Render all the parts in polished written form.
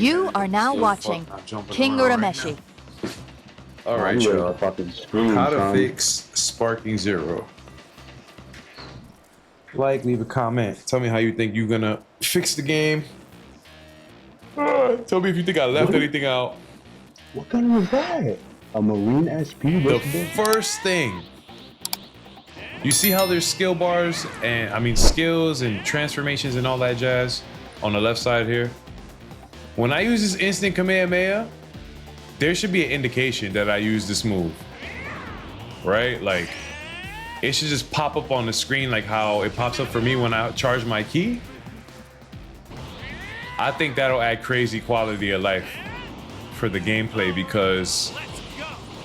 You are now watching KingUrameshi. All right, y'all. How to son. fix Sparking Zero? Like, leave a comment. Tell me how you think you're gonna fix the game. Tell me if you think I left anything out. What gun was that? A Marine SP? The first thing, you see how there's skill bars and skills and transformations and all that jazz on the left side here? When I use this instant Kamehameha, there should be an indication that I use this move, right? Like, it should just pop up on the screen like how it pops up for me when I charge my key. I think that'll add crazy quality of life for the gameplay because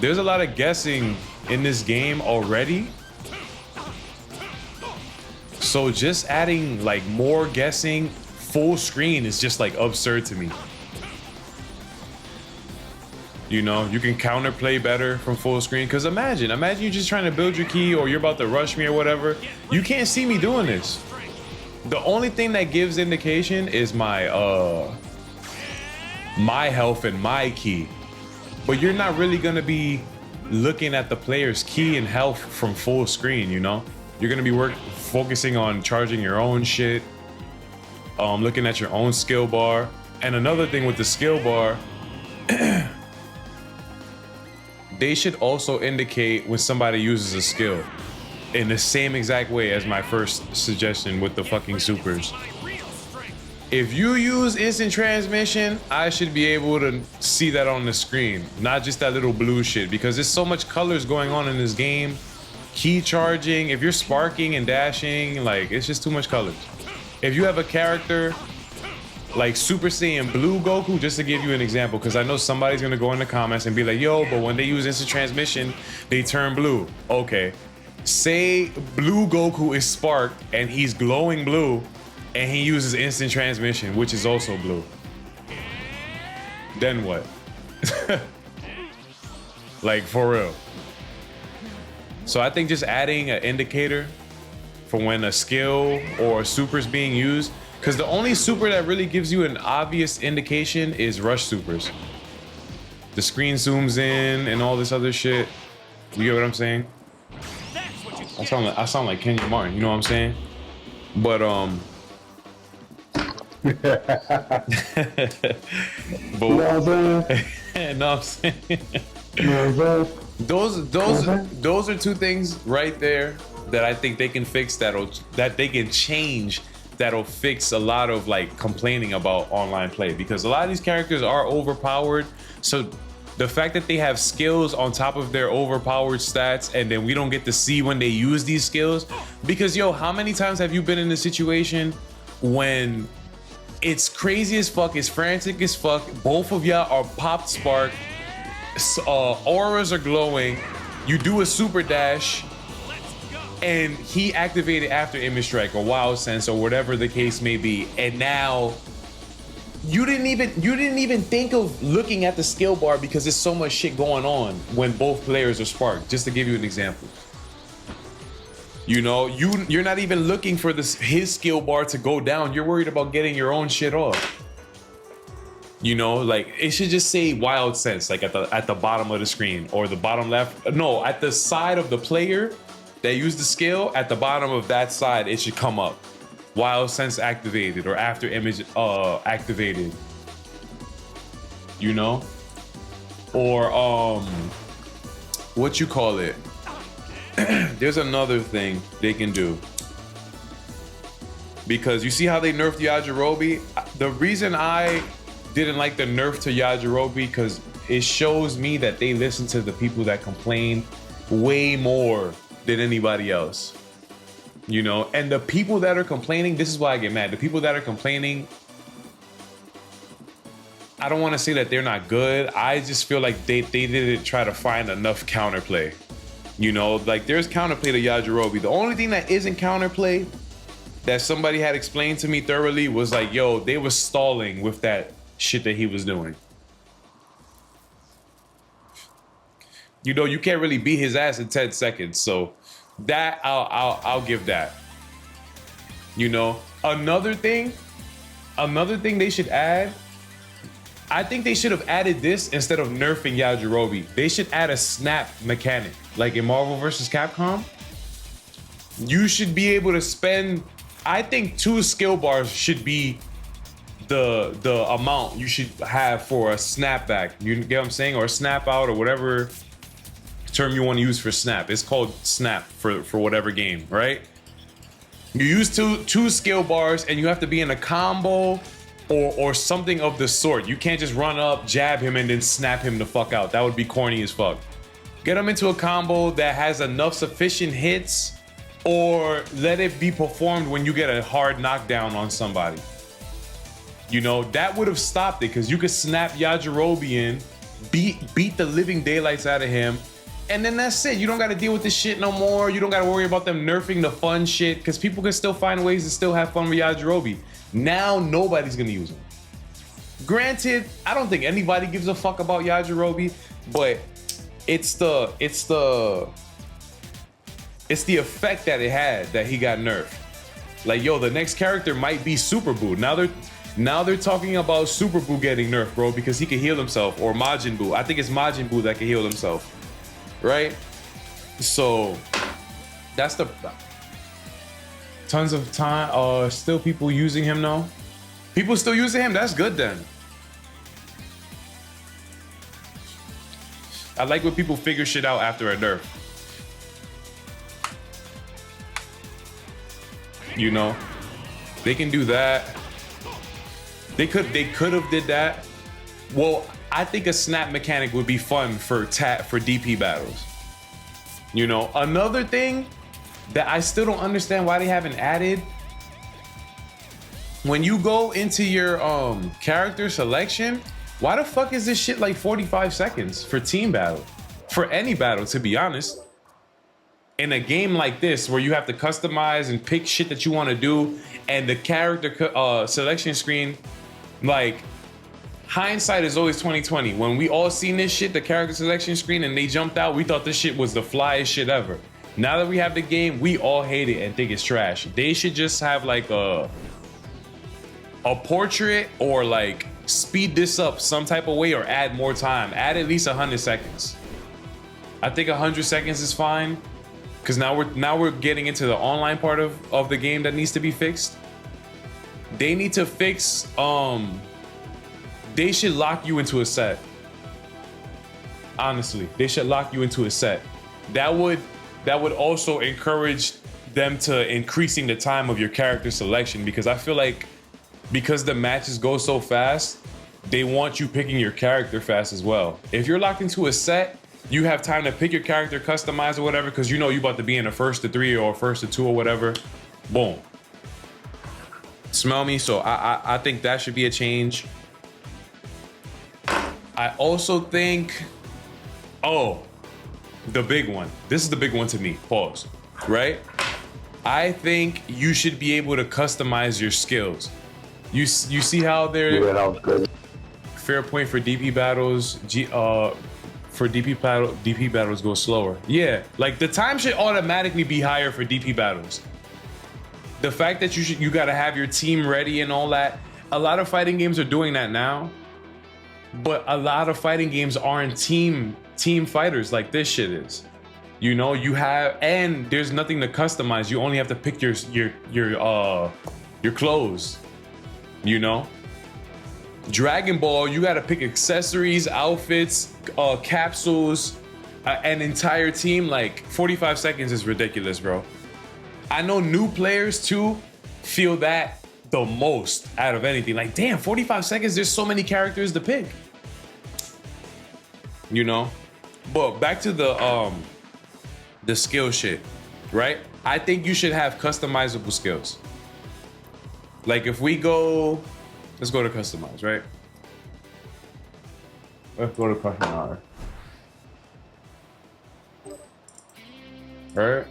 there's a lot of guessing in this game already. So just adding like more guessing full screen is just like absurd to me. You know, you can counterplay better from full screen. Cause imagine you're just trying to build your key or you're about to rush me or whatever. You can't see me doing this. The only thing that gives indication is my health and my key. But you're not really gonna be looking at the player's key and health from full screen, you know? You're gonna be focusing on charging your own shit, looking at your own skill bar. And another thing with the skill bar, they should also indicate when somebody uses a skill in the same exact way as my first suggestion with the fucking supers. If you use instant transmission, I should be able to see that on the screen, not just that little blue shit, because there's so much colors going on in this game. Key charging, if you're sparking and dashing, like, it's just too much colors. If you have a character like Super Saiyan Blue Goku, just to give you an example, because I know somebody's gonna go in the comments and be like, yo, but when they use instant transmission, they turn blue. Okay, say Blue Goku is sparked and he's glowing blue and he uses instant transmission, which is also blue. Then what? Like, for real. So I think just adding an indicator for when a skill or a super is being used, because the only super that really gives you an obvious indication is rush supers. The screen zooms in and all this other shit. You get what I'm saying? I sound like Kenyon Martin, you know what I'm saying? But but You know what I'm saying? no, I'm saying You know what I'm saying? those are two things right there that I think they can fix, that they can change, that'll fix a lot of like complaining about online play, because a lot of these characters are overpowered. So the fact that they have skills on top of their overpowered stats and then we don't get to see when they use these skills, because yo, how many times have you been in a situation when it's crazy as fuck, it's frantic as fuck, both of y'all are popped spark, auras are glowing, you do a super dash, and he activated after image strike or wild sense or whatever the case may be, and now you didn't even think of looking at the skill bar because there's so much shit going on when both players are sparked. Just to give you an example, you know, you're not even looking for his skill bar to go down. You're worried about getting your own shit off. You know, like, it should just say wild sense, like at the bottom of the screen or the bottom left. No, at the side of the player that used the skill, at the bottom of that side, it should come up. Wild sense activated or after image activated. You know? Or what you call it? There's another thing they can do. Because you see how they nerfed Yajirobe? The reason I didn't like the nerf to Yajirobe, because it shows me that they listen to the people that complain way more than anybody else, you know? And the people that are complaining, this is why I get mad. The people that are complaining, I don't want to say that they're not good. I just feel like they didn't try to find enough counterplay. You know, like, there's counterplay to Yajirobe. The only thing that isn't counterplay that somebody had explained to me thoroughly was like, yo, they were stalling with that shit that he was doing. You know, you can't really beat his ass in 10 seconds. So that I'll give that. You know, another thing they should add I think they should have added this instead of nerfing Yajirobe. They should add a snap mechanic, like in Marvel vs. Capcom. You should be able to spend, I think 2 skill bars should be the amount you should have for a snapback. You get what I'm saying? Or a snap out, or whatever term you want to use for snap. It's called snap for whatever game, right? You use two skill bars and you have to be in a combo or something of the sort. You can't just run up, jab him, and then snap him the fuck out. That would be corny as fuck. Get him into a combo that has enough sufficient hits, or let it be performed when you get a hard knockdown on somebody. You know, that would have stopped it, because you could snap Yajirobe in, beat the living daylights out of him, and then that's it. You don't got to deal with this shit no more. You don't got to worry about them nerfing the fun shit, because people can still find ways to still have fun with Yajirobe. Now nobody's gonna use him. Granted, I don't think anybody gives a fuck about Yajirobe, but it's the effect that it had that he got nerfed. Like, yo, the next character might be Super Buu. Now they're talking about Super Buu getting nerfed, bro, because he can heal himself, or Majin Buu. I think it's Majin Buu that can heal himself, right? So that's the tons of time. Still people using him now. People still using him. That's good then. I like when people figure shit out after a nerf. You know, they can do that. They could have did that. Well, I think a snap mechanic would be fun for DP battles. You know, another thing that I still don't understand why they haven't added, when you go into your character selection, why the fuck is this shit like 45 seconds for team battle? For any battle, to be honest. In a game like this, where you have to customize and pick shit that you want to do, and the character selection screen, like, hindsight is always 2020. When we all seen this shit, the character selection screen, and they jumped out, we thought this shit was the flyest shit ever. Now that we have the game, we all hate it and think it's trash. They should just have like a portrait, or like speed this up some type of way, or add more time. Add at least 100 seconds. I think 100 seconds is fine, because now we're getting into the online part of the game that needs to be fixed. They need to fix, they should lock you into a set. Honestly, they should lock you into a set. That would also encourage them to increasing the time of your character selection, because I feel like, because the matches go so fast, they want you picking your character fast as well. If you're locked into a set, you have time to pick your character, customize or whatever, because you know you're about to be in a 1st to 3 or 1st to 2 or whatever. Boom. Smell me? So I think that should be a change. I also think, the big one. This is the big one to me. Pause. Right? I think you should be able to customize your skills. You see how they're... Yeah, that was good. Fair point for DP battles. For DP battles go slower. Yeah, like the time should automatically be higher for DP battles. The fact that you gotta have your team ready and all that. A lot of fighting games are doing that now, but a lot of fighting games aren't team fighters like this shit is. You know, you have, and there's nothing to customize. You only have to pick your clothes. You know, Dragon Ball, you gotta pick accessories, outfits, capsules, an entire team. Like 45 seconds is ridiculous, bro. I know new players too feel that the most out of anything. Like, damn, 45 seconds, there's so many characters to pick. You know? But back to the skill shit, right? I think you should have customizable skills. Like if we go, let's go to customize, right? Let's go to customize. Right?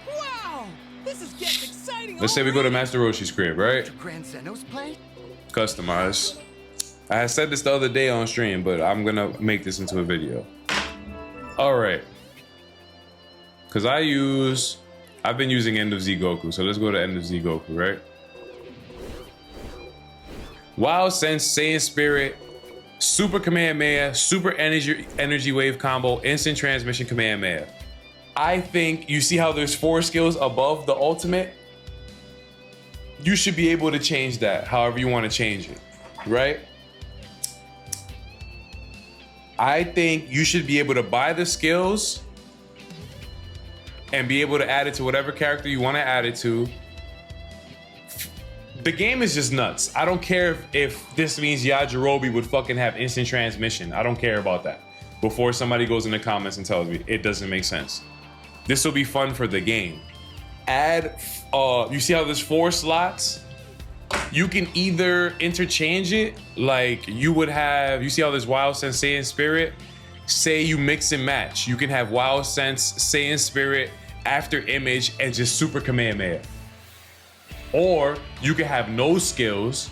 Wow! This is getting exciting. Let's say we go to Master Roshi's crib, right? Grand Zenos play? Customize. I had said this the other day on stream, but I'm gonna make this into a video. All right. Because I've been using End of Z Goku, so let's go to End of Z Goku, right? Wild Sense, Saiyan Spirit, Super Kamehameha, Super Energy Wave Combo, Instant Transmission Kamehameha. I think you see how there's 4 skills above the ultimate? You should be able to change that however you want to change it, right? I think you should be able to buy the skills and be able to add it to whatever character you want to add it to. The game is just nuts. I don't care if this means Yajirobe would fucking have instant transmission. I don't care about that. Before somebody goes in the comments and tells me it doesn't make sense. This will be fun for the game. Add, you see how there's 4 slots? You can either interchange it, like you would have, you see how there's Wild Sense, Saiyan Spirit? Say you mix and match. You can have Wild Sense, Saiyan Spirit, After Image, and just Super Kamehameha. Or you can have no skills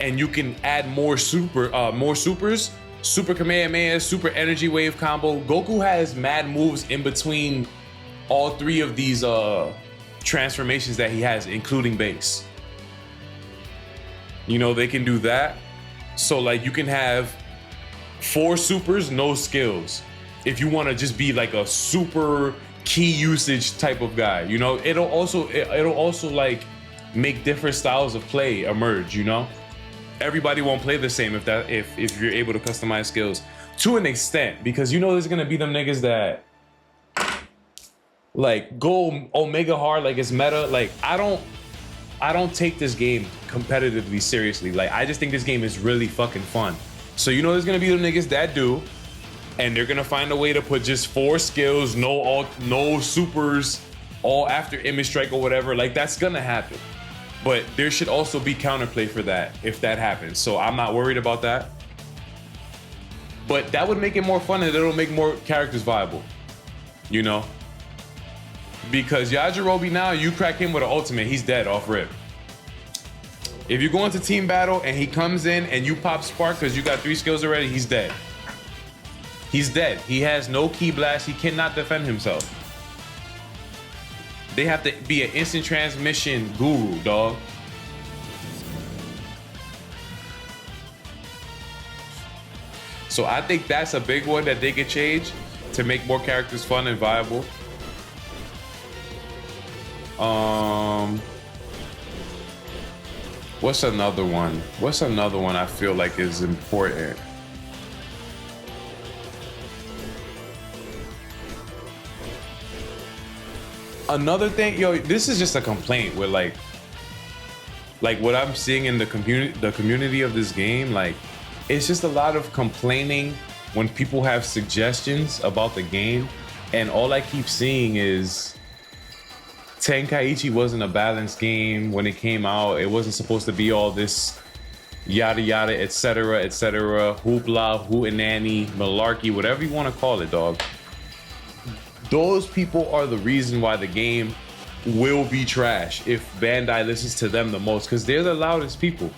and you can add more supers, Super Kamehameha, Super Energy Wave Combo. Goku has mad moves in between all 3 of these transformations that he has, including base. You know, they can do that. So like you can have 4 supers, no skills. If you want to just be like a super key usage type of guy, you know, it'll also like make different styles of play emerge, you know? Everybody won't play the same if you're able to customize skills to an extent, because you know there's gonna be them niggas that like go omega hard like it's meta. Like I don't take this game competitively seriously. Like I just think this game is really fucking fun. So you know there's gonna be them niggas that do, and they're gonna find a way to put just 4 skills, no supers, all after image strike or whatever. Like that's gonna happen. But there should also be counterplay for that if that happens. So I'm not worried about that. But that would make it more fun and it'll make more characters viable. You know? Because Yajirobe now, you crack him with an ultimate, he's dead off rip. If you go into team battle and he comes in and you pop Spark because you got 3 skills already, he's dead. He's dead. He has no Ki Blast. He cannot defend himself. They have to be an instant transmission guru, dog. So I think that's a big one that they could change to make more characters fun and viable. What's another one? What's another one I feel like is important? Another thing, yo, this is just a complaint with like what I'm seeing in the community of this game. Like, it's just a lot of complaining when people have suggestions about the game, and all I keep seeing is Tenkaichi wasn't a balanced game when it came out. It wasn't supposed to be all this yada yada, etc., hoopla, hootenanny, malarkey, whatever you want to call it, dog. Those people are the reason why the game will be trash if Bandai listens to them the most, because they're the loudest people.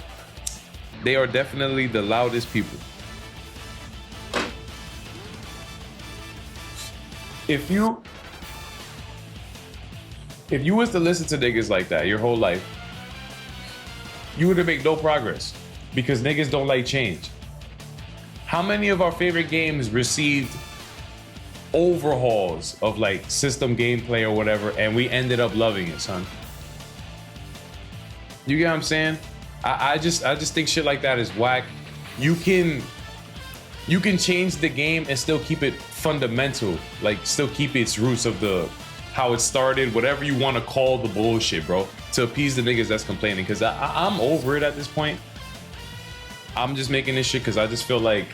They are definitely the loudest people. If you was to listen to niggas like that your whole life, you would make no progress, because niggas don't like change. How many of our favorite games received overhauls of like system gameplay or whatever, and we ended up loving it, son? You get what I'm saying? I just think shit like that is whack. You can change the game and still keep it fundamental, like still keep its roots of the how it started, whatever you want to call the bullshit, bro, to appease the niggas that's complaining. Because I'm over it at this point. I'm just making this shit because I just feel like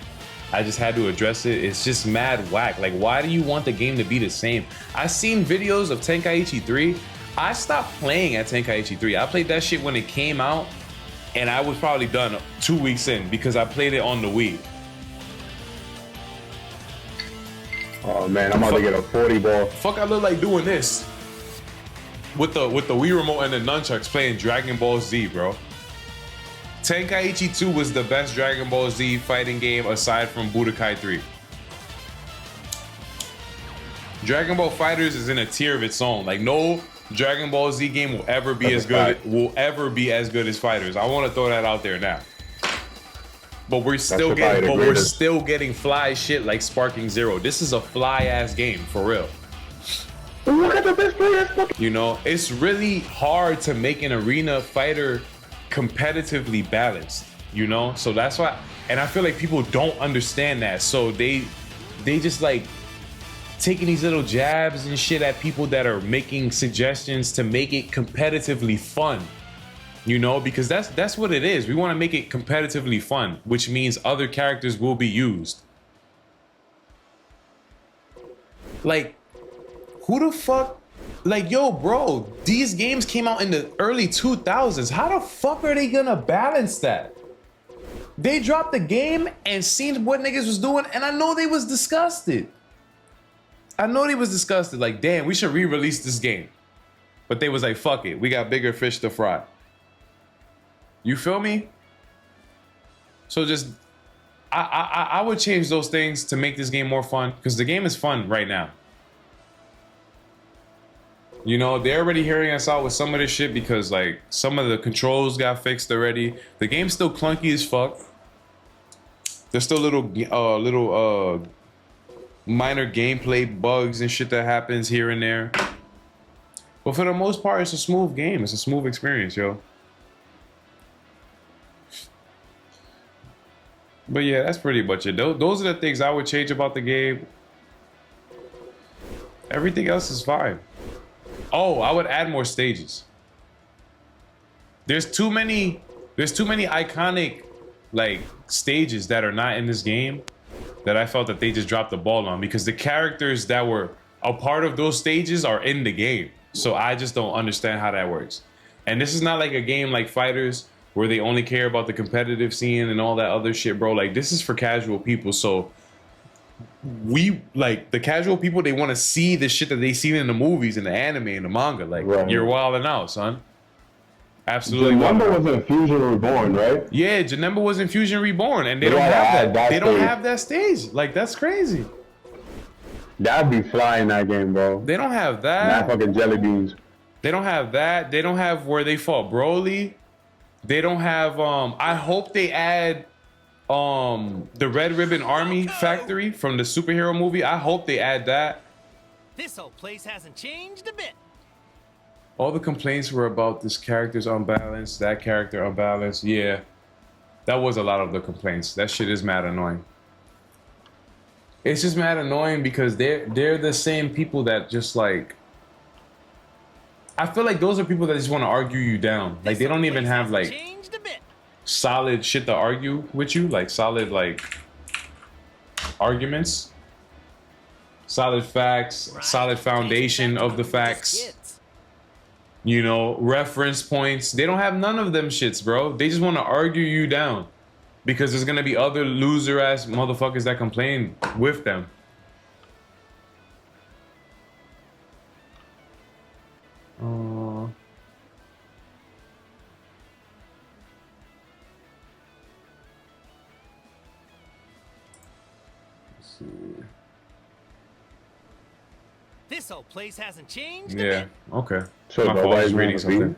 I just had to address it. It's just mad whack. Like, why do you want the game to be the same? I've seen videos of Tenkaichi 3. I stopped playing at Tenkaichi 3. I played that shit when it came out, and I was probably done 2 weeks in because I played it on the Wii. Oh man, I'm about to get a 40 ball. Fuck, I look like doing this with the Wii remote and the nunchucks playing Dragon Ball Z, bro. Tenkaichi 2 was the best Dragon Ball Z fighting game aside from Budokai 3. Dragon Ball FighterZ is in a tier of its own. Like, no Dragon Ball Z game will ever be as good. Will ever be as good as Fighters. I want to throw that out there now. But we're still getting fly shit like Sparking Zero. This is a fly ass game for real. Look at the best player. You know, it's really hard to make an arena fighter competitively balanced. You know, so that's why, and I feel like people don't understand that. So they just like taking these little jabs and shit at people that are making suggestions to make it competitively fun. You know, because that's what it is. We want to make it competitively fun, which means other characters will be used. Like, who the fuck? Like, yo, bro, these games came out in the early 2000s. How the fuck are they gonna balance that? They dropped the game and seen what niggas was doing, and I know they was disgusted. Like, damn, we should re-release this game. But they was like, fuck it, we got bigger fish to fry. You feel me? So just, I would change those things to make this game more fun, because the game is fun right now. You know, they're already hearing us out with some of this shit because like some of the controls got fixed already. The game's still clunky as fuck. There's still little minor gameplay bugs and shit that happens here and there. But for the most part, it's a smooth game. It's a smooth experience, yo. But yeah, that's pretty much it. Those are the things I would change about the game. Everything else is fine. Oh, I would add more stages. There's too many iconic like stages that are not in this game that I felt that they just dropped the ball on, because the characters that were a part of those stages are in the game. So I just don't understand how that works. And this is not like a game like Fighters where they only care about the competitive scene and all that other shit, bro. Like, this is for casual people. So we, like, the casual people, they want to see the shit that they seen in the movies and the anime and the manga. Like, you're wilding out, son. Absolutely. Janemba was in Fusion Reborn, right? Yeah, Janemba was in Fusion Reborn, and they don't have that. They don't have that stage. Like, that's crazy. That'd be flying that game, bro. They don't have that. Not fucking jelly beans. They don't have that. They don't have where they fought Broly. They don't have I hope they add the Red Ribbon Army Factory from the superhero movie. I hope they add that. This whole place hasn't changed a bit. All the complaints were about this character's unbalanced, that character unbalanced. Yeah. That was a lot of the complaints. That shit is mad annoying. It's just mad annoying because they're the same people that just like, I feel like those are people that just want to argue you down. Like, they don't even have like solid shit to argue with you, like solid like arguments, solid facts, solid foundation of the facts, you know, reference points. They don't have none of them shits, bro. They just want to argue you down because there's gonna be other loser ass motherfuckers that complain with them. Let's see. This whole place hasn't changed. Yeah. Okay. So my fault. I was reading something.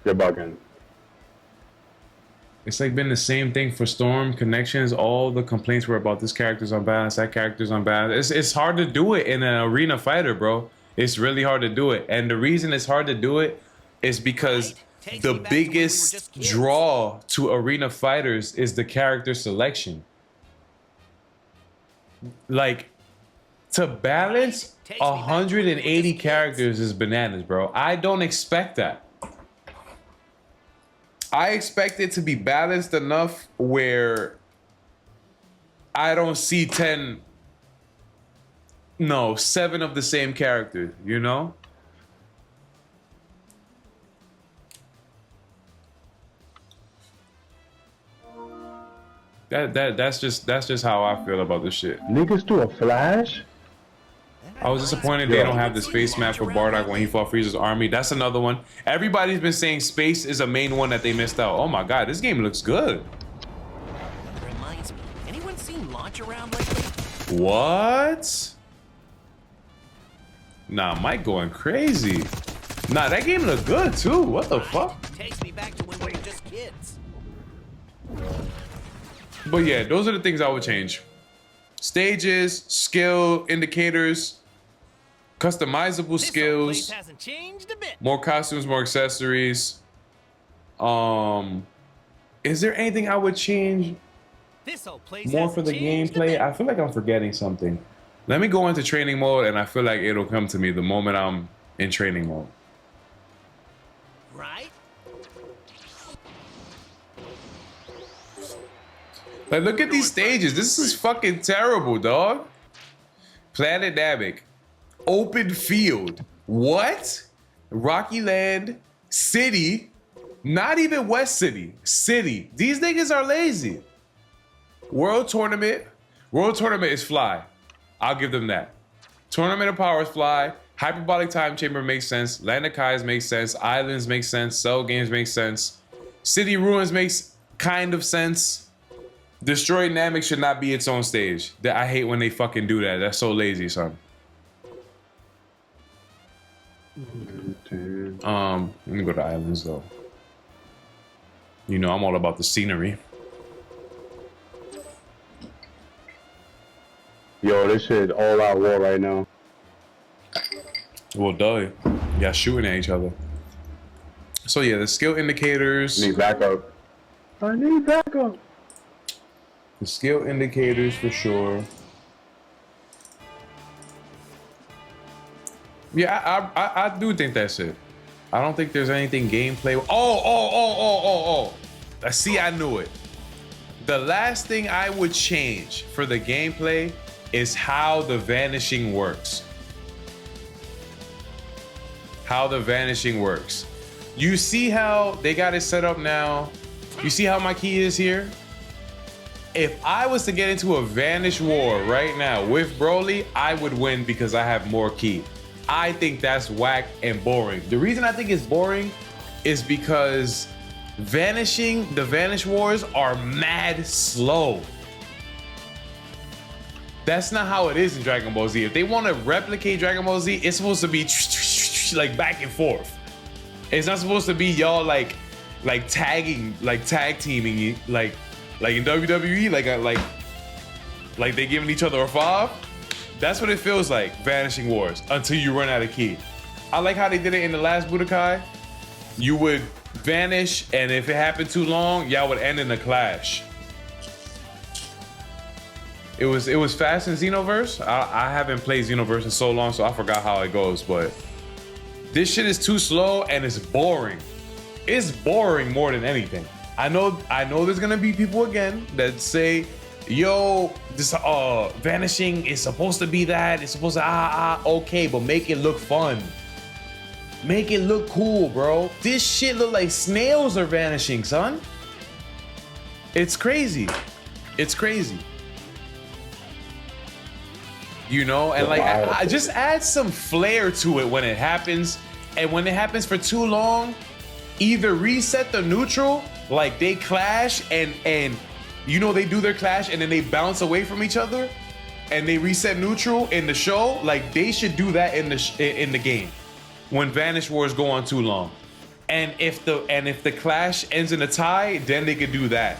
You're bugging. It's like been the same thing for Storm Connections. All the complaints were about this character's unbalanced, that character's unbalanced. It's hard to do it in an arena fighter, bro. It's really hard to do it. And the reason it's hard to do it is because the biggest draw to arena fighters is the character selection. Like, to balance 180 characters is bananas, bro. I don't expect that. I expect it to be balanced enough where I don't see 7 of the same character, you know? That's just how I feel about this shit. Niggas do a flash? I was disappointed they don't have the space map for Bardock when he fought Frieza's army. That's another one. Everybody's been saying space is a main one that they missed out. Oh my god, this game looks good. Reminds me, anyone seen Launch Around lately? What? Nah, Mike going crazy. Nah, that game look good too. What the fuck? Takes me back to when we were just kids. But yeah, those are the things I would change. Stages, skill indicators, customizable This old skills, place hasn't changed a bit. more costumes, more accessories. Is there anything I would change This old place more hasn't for the changed a gameplay? bit. I feel like I'm forgetting something. Let me go into training mode, and I feel like it'll come to me the moment I'm in training mode. Right? Like, look at these stages. This is fucking terrible, dog. Planet Namek. Open field. What? Rocky Land. City. Not even West City. City. These niggas are lazy. World Tournament. World Tournament is fly. I'll give them that. Tournament of Powers fly. Hyperbolic Time Chamber makes sense. Land of Kais makes sense. Islands makes sense. Cell Games makes sense. City Ruins makes kind of sense. Destroy Namek should not be its own stage. I hate when they fucking do that. That's so lazy, son. Let me go to Islands though. You know, I'm all about the scenery. Yo, this shit all out war right now. Well, duh. Yeah, shooting at each other. So yeah, the skill indicators. Need backup. I need backup. The skill indicators for sure. Yeah, I do think that's it. I don't think there's anything gameplay. Oh. I see, I knew it. The last thing I would change for the gameplay is how the vanishing works. How the vanishing works. You see how they got it set up now? You see how my key is here? If I was to get into a vanish war right now with Broly, I would win because I have more ki. I think that's whack and boring. The reason I think it's boring is because the vanish wars are mad slow. That's not how it is in Dragon Ball Z. If they want to replicate Dragon Ball Z, it's supposed to be like back and forth. It's not supposed to be y'all like tagging, like tag teaming, like in WWE, like they giving each other a 5. That's what it feels like, Vanishing Wars, until you run out of ki. I like how they did it in the last Budokai. You would vanish, and if it happened too long, y'all would end in a clash. It was fast in Xenoverse. I haven't played Xenoverse in so long, so I forgot how it goes, but this shit is too slow and it's boring. It's boring more than anything. I know there's gonna be people again that say, yo, this vanishing is supposed to be that, it's supposed to okay, but make it look fun. Make it look cool, bro. This shit look like snails are vanishing, son. It's crazy. It's crazy. You know, and like I just add some flair to it when it happens. And when it happens for too long, either reset the neutral, like they clash and you know they do their clash and then they bounce away from each other and they reset neutral in the show. Like they should do that in the game when Vanish Wars go on too long. And if the clash ends in a tie, then they could do that.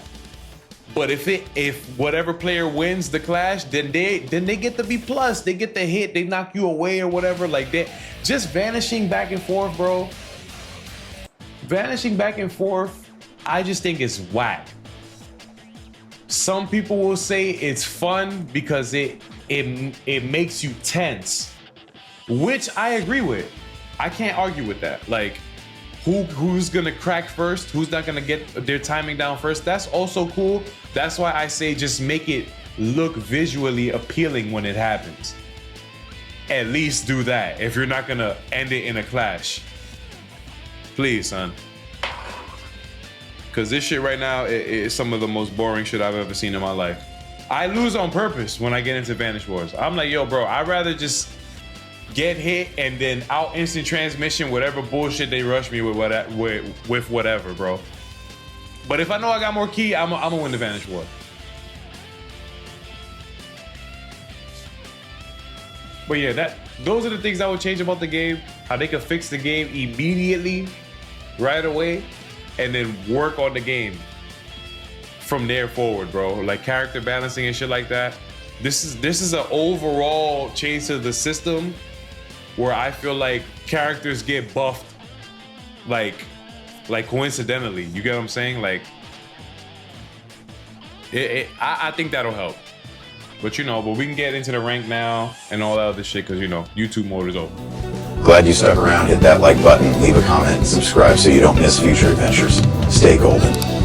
But if whatever player wins the clash, then they get the B+, they get the hit, they knock you away or whatever. Like that, just vanishing back and forth, bro. Vanishing back and forth, I just think it's whack. Some people will say it's fun because it makes you tense, which I agree with. I can't argue with that. Like, who's gonna crack first? Who's not gonna get their timing down first? That's also cool. That's why I say just make it look visually appealing when it happens. At least do that if you're not gonna end it in a clash. Please, son. Cause this shit right now is some of the most boring shit I've ever seen in my life. I lose on purpose when I get into Vanish Wars. I'm like, yo, bro, I'd rather just get hit and then out instant transmission, whatever bullshit they rush me with whatever, bro. But if I know I got more ki, I'm gonna win the Vanish War. But yeah, those are the things I would change about the game. How they could fix the game immediately, right away, and then work on the game from there forward, bro. Like character balancing and shit like that. This is an overall change to the system where I feel like characters get buffed like coincidentally. You get what I'm saying? Like I think that'll help. But we can get into the rank now and all that other shit because YouTube mode is over. Glad you stuck around. Hit that like button, leave a comment, and subscribe so you don't miss future adventures. Stay golden.